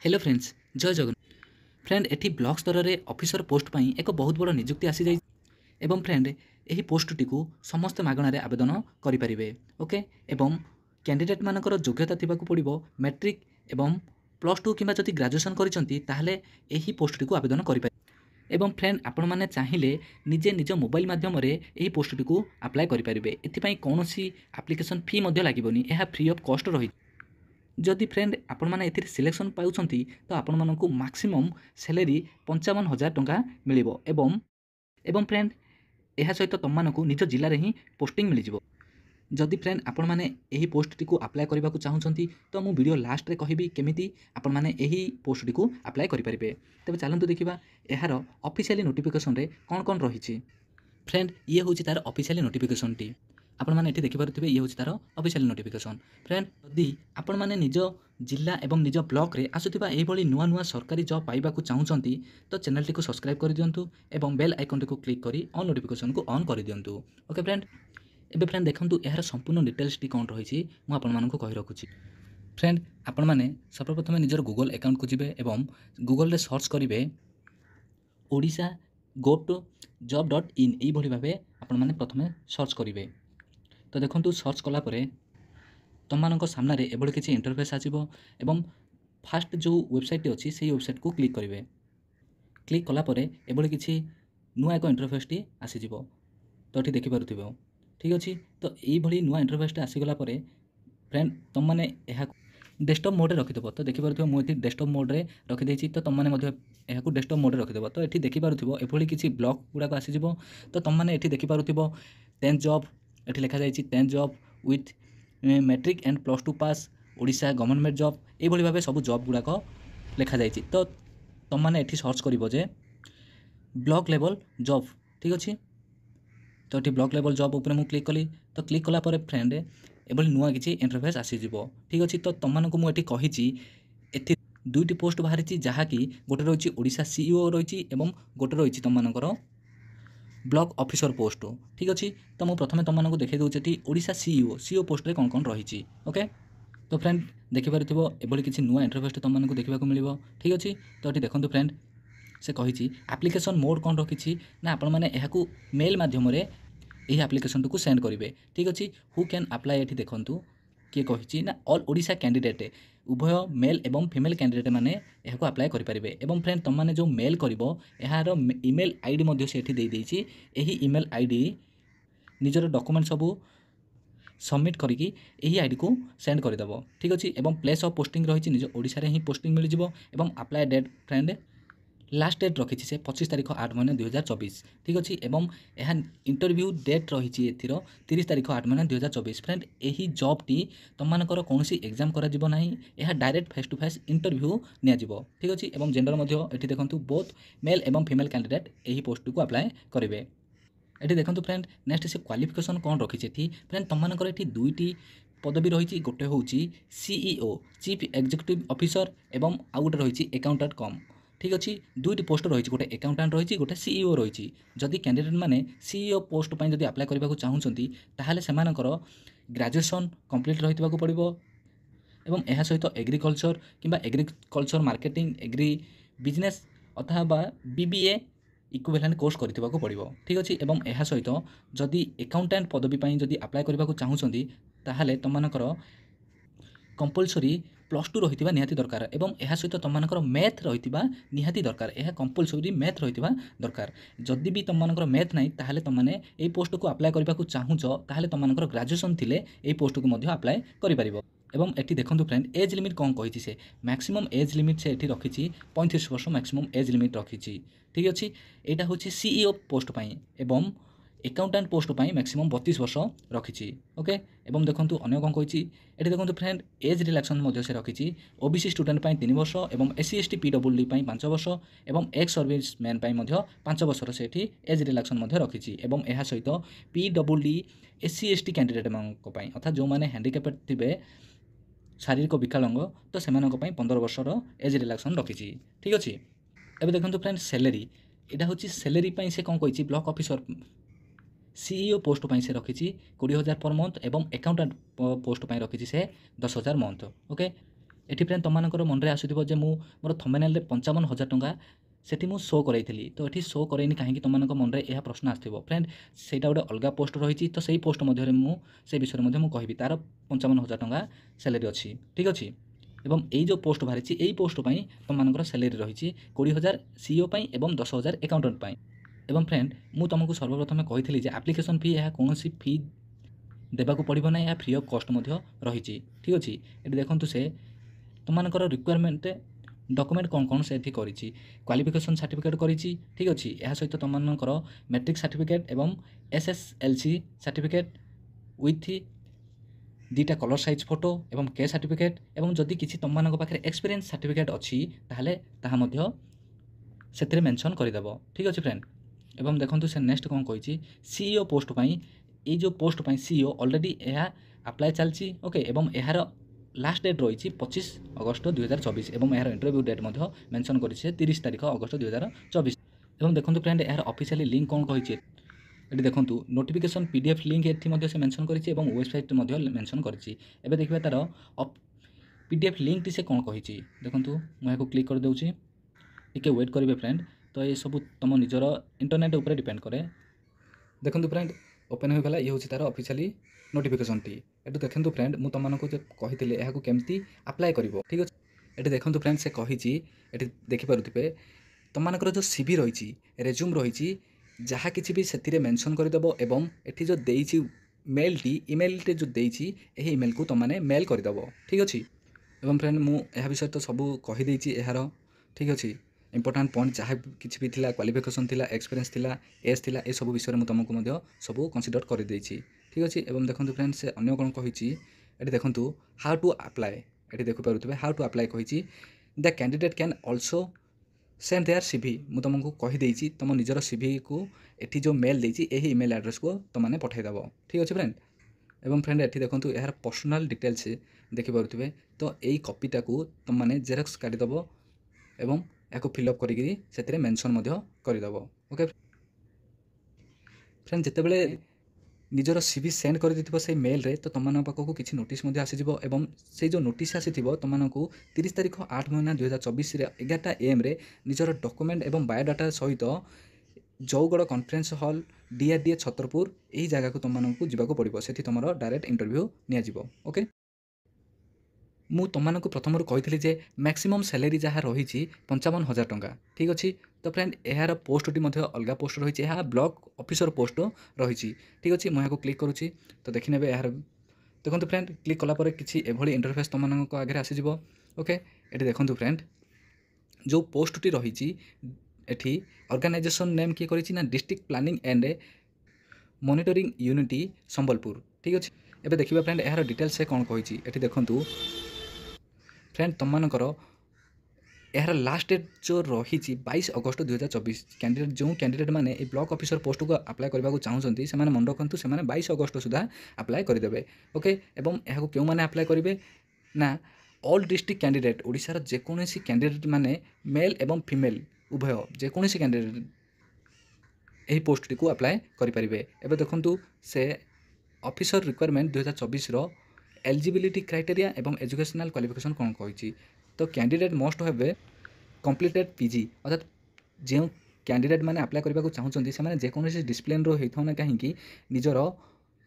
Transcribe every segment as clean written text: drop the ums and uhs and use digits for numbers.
Hello friends जय Jagan friend eighty block स्तर में ऑफिसर पोस्ट पर एक बहुत बड़ नियुक्ति आसी जाए एवं फ्रेंड यही पोस्टटी को समस्त मागणार आवेदन करें ओके एवं कैंडिडेट मानकर योग्यता थिबाकु पड़िबो मैट्रिक एवं प्लस टू किंबा जदि ग्रेजुएशन करिसंती ताहले एही पोस्टटी को आवेदन करें एवं फ्रेंड आपण मैंने चाहिए निजे निज मोबाइल माध्यम यही पोस्टटी को अप्लाई करेंगे एथपाई कौन एप्लिकेशन फी लगे यह फ्री ऑफ कॉस्ट रही जदि फ्रेंड आपण मैंने ए सिलेक्शन पाउछंती तो आपण मानकु मैक्सिमम सैलरी 55,000 टंका मिलिबो एवं फ्रेंड यह सहित तुम मानकु निज जिले में ही पोस्टिंग मिल जाव जदि फ्रेंड आपण मैंने यही पोस्टटी को अप्लाई करने को चाहूँगी तो मुझे वीडियो लास्ट रे कहबी केमिति आपण मैंने यही पोस्टटी को अप्लाई करेंगे तेज चलतु देखा यार ऑफिशियली नोटिफिकेशन रे कौन कौन रही फ्रेंड ये हूँ तार ऑफिशियली नोटिफिकेशन टी आपण मैंने ये देखिपे ये हूँ तार ऑफिशियल नोटिफिकेशन फ्रेंड यदि आपण मैंने निज जिला एवं निज ब्लॉक रे आसुथिबा एभली नुआ नुआ सरकारी जॉब पाइबाकू चाहूँगी तो चैनल टी को सब्सक्राइब कर दिंतु एवं बेल आइकन टी को क्लिक करी ऑल नोटिफिकेशन को ऑन कर दिंतु ओके फ्रेंड एबे फ्रेंड देखंतु यार संपूर्ण डिटेल्स टी कौन रही मु आपण मानकू कहि रखुची फ्रेंड आपण मैंने सर्वप्रथम निजर गूगल अकाउंट को जिबे एवं गूगल रे सर्च करिवे ओडिशा गो टू job.in यही भाव आपण मैंने प्रथम सर्च करेंगे तो देखो सर्च कलापर तुम मान सामने एभली किसी इंटरफेस आसो एवं फास्ट जो वेबसाइट अच्छी से वेबसाइट को क्लिक करेंगे क्लिक कलापर एभली किसी नुआ एक इंटरफेस टी आसीज तो ये देखिपे ठीक अच्छे तो ये नुआ इंटरफेस टी आसीगला फ्रेंड तुम मैंने डेस्कटॉप मोड रखिदेव तो देखिपे मुझे डेस्कटॉप मोड रे रखिदे तो तुम मैंने यहाँ डेस्कटॉप मोड रखिदेव तो ये देखिपे एभली किसी ब्लॉक गुड़ाक आसीज तो तुम मैंने देखिपे 10th जॉब ये लिखा जाए 10th job with matric and plus two pass Odisha government job ये भाव सब जॉब गुड़ाक लिखा जाए तो तुम मैंने ये सर्च कर ब्लॉक लेवल जॉब ठीक अच्छे तो ये ब्लॉक लेवल जॉब उपर मुझे क्लिक कली तो क्लिक कलापर फ्रेंड एभली नुआ किसी इंटरफेस आसीज ठीक अच्छे तो तुम मानक मुझे कही दुईटी पोस्ट बाहरी जहाँकि गोटे रही ओडिशा सीईओ रही गोटे रही तुम मानकर ब्लॉक ऑफिसर पोस्ट ठीक अच्छे तो मुझे प्रथम तुम मानक देखा दूसरी ओडिशा सीईओ पोस्ट रे कौन कौन रही ओके तो फ्रेंड देखिपार एभली किसी नुआ इंटरफेस तुम मानक देखा मिल ठीक अच्छे तो ये देखो फ्रेंड से कही एप्लिकेशन मोड कौन रखी ना आपण मैंने यहाँ मेल मध्यम यही एप्लिकेशन को सेंड करेंगे ठीक अच्छे हु कैन अप्लाई ये देखूँ किए कही ना ऑल ओडिशा कैंडिडेट उभय मेल एवं फीमेल कैंडिडेट माने यह अप्लाई करेंगे एवं फ्रेंड तुम मैंने जो मेल कर यार ईमेल आईडी से यही ईमेल आईडी निजर डॉक्यूमेंट सबू सबमिट करके यही आईडी को सेंड करदेव ठीक अच्छे एवं प्लेस ऑफ पोस्टिंग रही निज ओडिशा रे ही पोस्टिंग मिल जाव एवं apply date friend last date रखी से 25 तारीख 8 महीने 2024 ठीक अच्छे एवं यह इंटरव्यू डेट रही एथर 30 तारीख 8 महीने 2024 फ्रेंड यही जॉब टी तुम मानकर कौन एग्जाम करा यह direct face to face interview नियाजिबो ठीक अच्छे एवं जेंडर ये देखो बोथ मेल एवं फीमेल कैंडिडेट यही पोस्ट को अप्लाई करेंगे ये देखो फ्रेंड नेक्स्ट से क्वालिफिकेशन कौन रखी फ्रेंड तुम मानकर ये दुईटी पदवी रही गोटे हूँ सीईओ चीफ एग्जीक्यूटिव ऑफिसर एवं आउ गोटे रही अकाउंटेंट कम ठीक अच्छे दुईटी पोस्ट रही गोटे अकाउंटेंट रही गोटे सीईओ रही जदि कैंडिडेट मैंने सीईओ पोस्ट पर जब अप्लाई करने को चाहूँगी ताहले सेमानकर ग्रेजुएशन कंप्लीट रही पड़ो एवं यह सहित एग्रीकल्चर किंबा एग्रीकल्चर मार्केटिंग एग्री बिजनेस अथवा बीबीए इक्विवेलेंट कोर्स करथिबाकू पड़ो ठीक अच्छे एवं यह सहित जदि अकाउंटेंट पदवी पर जब अप्लाई करने को चाहूँगी ताहले तुममानकर कंपलसरी प्लस टू रही निहाती दरकार एवं यह सहित तुम मानकर मैथ रही निहाती दरकार यह कंपलसरी मैथ रही दरकार जदि भी तुम मानकर मैथ नहीं ताहले तुम माने ये पोस्ट को अप्लाई करने को चाहूँच ताहले तुम मानकर ग्रेजुएशन थिले ये पोस्ट को मध्य अप्लाई करिपारिबो एवं एटी देखो फ्रेंड एज लिमिट कौन कही से मैक्सिमम एज लिमिट से एटी रखी 35 वर्ष मैक्सिमम एज लिमिट रखी ठीक अच्छे यहाँ हूँ सीईओ पोस्ट पाई एवं अकाउंटेंट पोस्ट पाई मैक्सिमम 32 वर्ष रखी ओके एवं देखो अन्य कौन कही ये देखो फ्रेंड एज रिलैक्सन से रखी ओबीसी स्टूडेंट 3 वर्ष एवं एससी एसटी पीडब्ल्यूडी 5 वर्ष एवं एक्स सर्विस मैन 5 वर्ष से एज रिलैक्सन रखी एवं यह सहित पीडब्ल्यूडी एससी एसटी कैंडिडेट मानी अर्थात जो मैंने हैंडिकैप्ड थे शारीरिक विकलांग तो से 15 वर्षर एज रिलैक्सन रखी ठीक अच्छे एवं देखो फ्रेंड सैलरी यहाँ हूँ सैलरी से कौन कही ब्लॉक ऑफिसर सीईओ पोस्ट पर से रखी 20,000 पर मंथ एवं अकाउंटेंट पोस्ट पर रखी से 10,000 मंथ ओके एटी फ्रेंड तुम मन में आसुव जे मोर थंबनेल 55,000 टंका सेठी मु शो कराइली तो ये शो करैनी कहीं तुम मन में यह प्रश्न आसो फ्रेंड से गोटे अलग पोस्ट रही तो सही पोस्ट से विषय में कहि तार 55,000 टंका सैलरी अच्छी ठीक अच्छे एवं यही जो पोस्ट बाहरी यही पोस्ट पर तुम सैलरी रही 20,000 सीईओ और 10,000 एकाउंटेंट एवं फ्रेंड मु तुमको सर्वप्रथम कही एप्लिकेशन फी यह कौन फी देवाक पड़ो ना यह फ्री ऑफ कॉस्ट रही ठीक अच्छे ये देखो से तुम रिक्वायरमेंट डॉक्यूमेंट कौन कौन से करी क्वालिफिकेशन सर्टिफिकेट करी ठीक अच्छे यह सहित तुम मैट्रिक सर्टिफिकेट एवं SSLC सर्टिफिकेट विथ दुईटा कलर साइज फोटो एवं के सर्टिफिकेट एवं जदि किसी तुम पाखे एक्सपीरियंस सर्टिफिकेट अच्छी ताहले ताहा से मेंशन करदेव ठीक अच्छे फ्रेंड एवं देखो से नेक्स्ट कौन कही सीईओ पोस्ट पाई ये जो पोस्ट पाई सीईओ ऑलरेडी यह अप्लाई चलती ओके एवं यार लास्ट डेट रही 25 अगस्त 2024 एवं यार इंटरव्यू डेट मेंशन कर 30 तारीख अगस्त 2024 एवं देखो फ्रेंड यार ऑफिशियली लिंक कौन कही ये देखो नोटिफिकेशन PDF लिंक ये से मेंशन कर वेबसाइट मेंशन कर देखिए तार PDF लिंक टी से कौन कही देखो मुझे क्लिक कर दूसरी टिके वेट करेंगे फ्रेंड तो ये सब तुम निजर इंटरनेट उपर डिपेंड करे देखो फ्रेंड ओपन होगा ये हूँ तार ऑफिशियली नोटिफिकेशन टी ये देखो फ्रेंड मुझे तुमको जो कही यहाँ केमती अप्लाई कर ठीक अच्छे ये देखो फ्रेंड से कही ये देखिपे तुमको जो CV रही रेज्यूम रही जहाँ किसी भी से मेंशन करदेव एवं ये जो देती मेल टी ईमेल टे जो देती यही ईमेल को तुमने मेल करदेव ठीक अच्छे एवं फ्रेंड मुझे विषय तो सब कहीदे यार ठीक अच्छे इंपोर्टाट पॉइंट जहाँ किसी भी क्वालिफिकेशन थिला एक्सपीरियंस थिला एज थिला ए सब विषय में तुमको सब कंसीडर कर देछि ठीक अच्छे एवं देखो फ्रेंड से अन्य कौन कही ये देखो हाउ टू अप्लाई ये देखिपे हाउ टू अप्लाई कही the candidate can also send their CV मुझे तुमको कहीदे तुम निजर CV को ये जो मेल देती यही ईमेल एड्रेस को तुमने पठेदेव ठीक अच्छे फ्रेंड एवं फ्रेंड ये देखो यार पर्सनल डिटेल्स देखिपे तो यही कॉपीटा को तुमने जेरक्स काटिदेव एवं या फिलअप करी मेंशन करदेव ओके फ्रेंड जितेबले निजर CV सेंड कर देथिबो से मेल रे तो तुम पाखक किसी नोटिस आसीजिवो एवं से जो नोटिस आसीथिबो तुमको 30 तारीख 8 महीना 2024 11टा AM रे निजर डॉक्यूमेंट एवं बायोडाटा सहित जौगड़ कॉन्फ्रेंस हॉल DRDA छतरपुर यही जगह को तुमको जावाक पड़ो से तुम डायरेक्ट इंटरव्यू नियाजिवो ओके मु तुमको प्रथम कही मैक्सिमम सैलरी जहाँ रही 55,000 टंका ठीक अच्छे तो फ्रेंड यार पोस्टटी अलग पोस्ट रही है ब्लॉक ऑफिसर पोस्ट रही ठीक अच्छे मुझे क्लिक करुँची तो देखने यार देखो फ्रेंड क्लिक कलापर किसी एभली इंटरफेस तुम आगे आसीज ओके ये देखो फ्रेंड जो पोस्टटी रही एठी ऑर्गेनाइजेशन नेम किए करी district planning and monitoring unity Sambalpur ठीक अच्छे एबे देखिए फ्रेंड यार डिटेल्स से कौन कही ये देखूँ फ्रेंड तुमको यार लास्ट डेट जो रही 22 अगस्त 2024 कैंडिडेट जो कैंडिडेट मैंने ब्लॉक ऑफिसर पोस्ट को अप्लाई करने को चाहते से मन रखु से 22 अगस्त सुधा अप्लाई करदे ओके एवं यह क्यों मैंने अप्लाई करेंगे ना ऑल डिस्ट्रिक्ट कैंडिडेट ओडिशार जेकोसी कैंडिडेट माने मेल एवं फीमेल उभय जेकोसी कैंडिडेट यही पोस्ट को अप्लाई करेंगे एवं देखूँ से ऑफिसर रिक्वायरमेंट 2024 एलिजिबिलिटी क्राइटेरिया एवं एजुकेशनल क्वालिफिकेशन कौन कही तो candidate must have completed PG अर्थात जो कैंडिडेट मैंने अप्लाई करने को चाहते हैं जेकोसी डिसिप्लिन होता ना कहीं निजर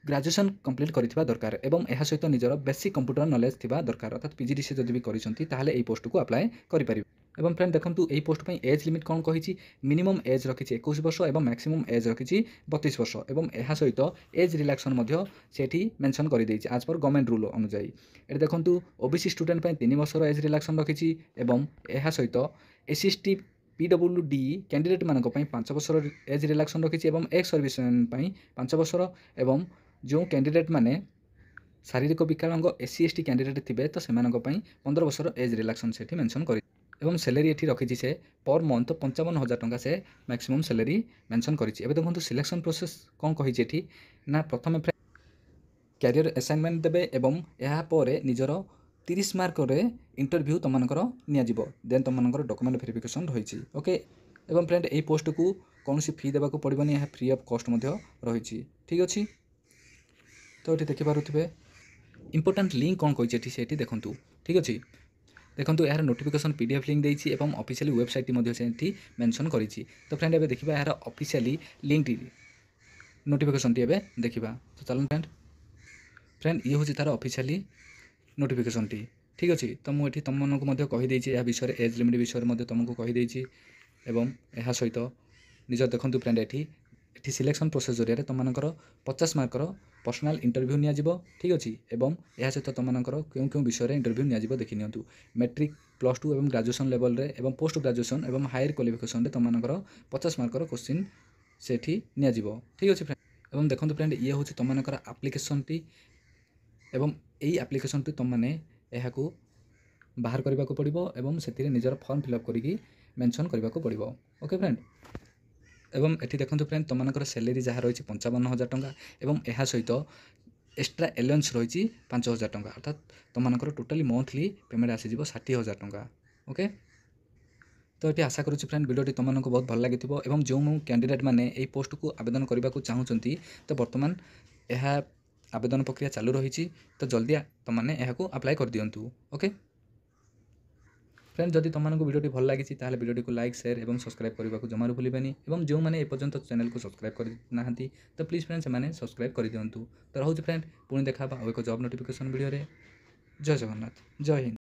ग्रेजुएशन कंप्लीट करथिबा दरकार एवं यह सहित निजर बेसिक कंप्यूटर नॉलेज थिबा दरकार अर्थात PGDCA जदि भी करिसंती ताहले एई पोस्ट को अप्लाई करि परिबे एवं फ्रेंड देखंतु एई पोस्ट पई एज लिमिट कोन कहिछि मिनिमम एज रखिछि 21 वर्ष एवं मैक्सिमम एज रखिछि 32 वर्ष एवं यह सहित एज रिलैक्सन मध्य सेठी मेंशन करि दैछि आज पर गवर्नमेंट रूल अनुसार एठी देखंतु OBC स्टूडेंट पई 3 वर्ष एज रिलैक्सन रखिछि एवं यह सहित SC/ST PWD कैंडिडेट मानक पई 5 वर्ष एज रिलैक्सन रखिछि एवं एक्स सर्विसमैन पई 5 वर्ष एवं जो कैंडिडेट माने शारीरिक विकलांग SC/ST कैंडिडेट थिबे तो सेमानक पई 15 वर्ष एज रिलैक्सन सेठी मेंशन करि एवं सैलरी एठी रखिछि से पर मंथ 55,000 टंका से मैक्सिमम सैलरी मेंशन करिछि एबे देखंतु सिलेक्शन प्रोसेस कोन कहिछि एठी ना प्रथमे कैरियर असाइनमेंट देबे एवं यहाँ पर निजर 30 मार्क रे इंटरव्यू तुमनकर नियाजिबो देन तुमनकर डॉक्यूमेंट वेरिफिकेशन रहिछि ओके एवं फ्रेंड एई पोस्ट को कोनोसी फी देबाको पड़िबनी यह फ्री ऑफ कॉस्ट मध्य रहिछि ठीक अछि तो ये देखिपे इंपोर्टाट लिंक कौन कही सेठी देखु ठीक अच्छे देखंतु यार नोटिफिकेशन पीडीएफ लिंक देइछि एवं ऑफिशियली वेबसाइट मध्ये सेठी मेंशन करिछि। तो फ्रेंड एबे देखिबा यार ऑफिशियली लिंक नोटिफिकेशन टी एबे देखिबा। तो चलन फ्रेंड ये होछि तार ऑफिशियली नोटिफिकेशन टी ठीक अछि। तो मु एठी तुम मनकु मध्ये कहि देइछि या विषय एज लिमिट विषय मध्ये तुमको कहि देइछि एवं एहा सहित निज देखंतु फ्रेंड एठी सिलेक्शन प्रोसेस जरिया तुम मानकर 50 मार्कर पर्सनल इंटरव्यू निया जिवो ठीक अछि। एवं एहा सहित तुम मानकर क्यों विषय इंटरव्यू निया जिवो देखि नियंतु। मैट्रिक प्लस 2 एवं ग्रेजुएशन लेवल रे एवं पोस्ट ग्रेजुएशन एवं हायर क्वालिफिकेशन रे तुम मानकर 50 मार्कर क्वेश्चन सेठी निया जिवो ठीक अछि फ्रेंड। एवं देखंतु फ्रेंड ये होछि तुम मानकर एप्लिकेशन टी एवं एई एप्लिकेशन टी तुम माने एहाकू बाहर करने को पड़ो एवं से निजर फॉर्म फिलअप करी मेंशन करने को पड़ो ओके फ्रेंड। एवं एठी देखंतु फ्रेंड तुम मानकर सैलरी जहाँ रही 55,000 टंका एवं यह सहित एक्स्ट्रा एलाउंस रही 5,000 टंका अर्थात तुम मानकर टोटाली मंथली पेमेंट आसीज 60,000 टंका ओके। तो ये आशा करुच्ची फ्रेंड वीडियोटी तुमको बहुत भल लगी एवं जो मो कैंडिडेट मैंने ये पोस्ट को आवेदन करने को चाहूँगी तो बर्तमान यह आवेदन प्रक्रिया चालू रही। तो जल्दी तुमने यहाँ अप्लाई कर दिंतु ओके फ्रेंड। जदि तुमको वीडियोटी भल लगी ताहले वीडियोटी को लाइक शेयर एवं सब्सक्राइब करने को जमार भूलि एवं जो मैंने एपर्यंत चैनल को सब्सक्राइब करना तो प्लीज फ्रेंड से सब्सक्राइब कर दिंतु। तो रोचे फ्रेंड पुणी देखा एक जॉब नोटिफिकेशन वीडियो। जय जगन्नाथ जय हिंद।